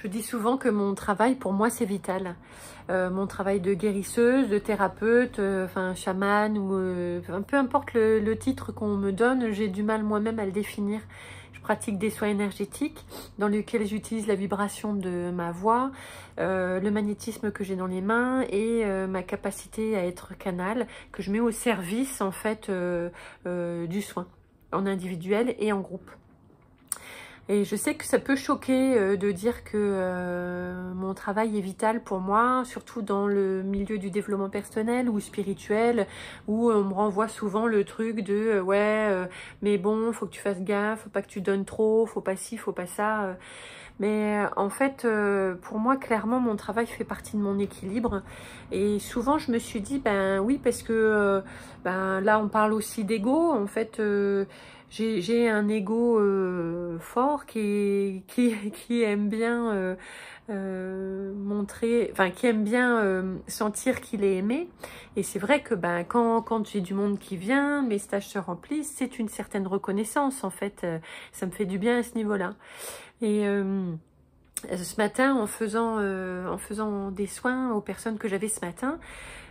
Je dis souvent que mon travail, pour moi, c'est vital. Mon travail de guérisseuse, de thérapeute, enfin chamane, ou peu importe le titre qu'on me donne, j'ai du mal moi-même à le définir. Je pratique des soins énergétiques dans lesquels j'utilise la vibration de ma voix, le magnétisme que j'ai dans les mains et ma capacité à être canal que je mets au service en fait du soin, en individuel et en groupe. Et je sais que ça peut choquer de dire que mon travail est vital pour moi, surtout dans le milieu du développement personnel ou spirituel, où on me renvoie souvent le truc de ouais, mais bon, faut que tu fasses gaffe, faut pas que tu donnes trop, faut pas ci, faut pas ça. Mais en fait, pour moi, clairement, mon travail fait partie de mon équilibre. Et souvent, je me suis dit, ben oui, parce que ben, là, on parle aussi d'ego. En fait, j'ai un ego fort qui aime bien montrer, enfin, qui aime bien sentir qu'il est aimé. Et c'est vrai que ben, quand j'ai du monde qui vient, mes stages se remplissent, c'est une certaine reconnaissance. En fait, ça me fait du bien à ce niveau-là. Et ce matin, en faisant des soins aux personnes que j'avais ce matin,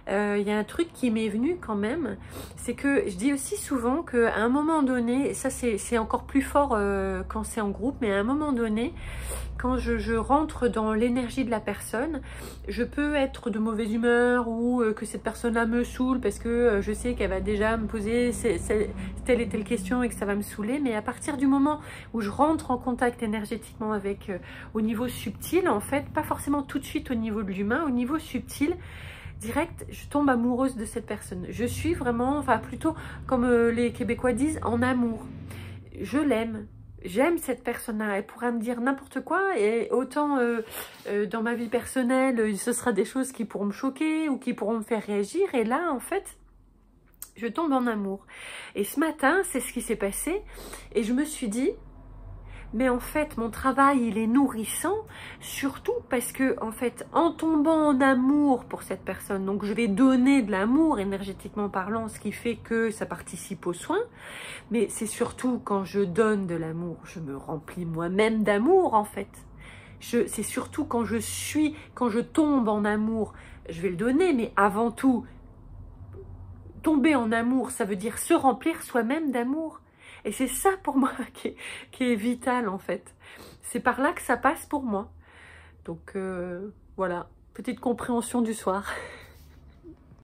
il y a un truc qui m'est venu quand même, c'est que je dis aussi souvent qu'à un moment donné, et ça c'est encore plus fort quand c'est en groupe, mais à un moment donné, quand je rentre dans l'énergie de la personne, je peux être de mauvaise humeur ou que cette personne-là me saoule parce que je sais qu'elle va déjà me poser telle et telle question et que ça va me saouler. Mais à partir du moment où je rentre en contact énergétiquement avec, au niveau subtil, en fait, pas forcément tout de suite au niveau de l'humain, au niveau subtil, direct, je tombe amoureuse de cette personne. Je suis vraiment, enfin plutôt comme les Québécois disent, en amour. Je l'aime. J'aime cette personne-là, elle pourra me dire n'importe quoi et autant dans ma vie personnelle, ce sera des choses qui pourront me choquer ou qui pourront me faire réagir. Et là, en fait, je tombe en amour. Et ce matin, c'est ce qui s'est passé et je me suis dit, mais en fait, mon travail, il est nourrissant, surtout parce que, en fait, en tombant en amour pour cette personne, donc je vais donner de l'amour énergétiquement parlant, ce qui fait que ça participe aux soins, mais c'est surtout quand je donne de l'amour, je me remplis moi-même d'amour, en fait. C'est surtout quand je tombe en amour, je vais le donner, mais avant tout, tomber en amour, ça veut dire se remplir soi-même d'amour. Et c'est ça pour moi qui est vital en fait. C'est par là que ça passe pour moi. Donc voilà, petite compréhension du soir.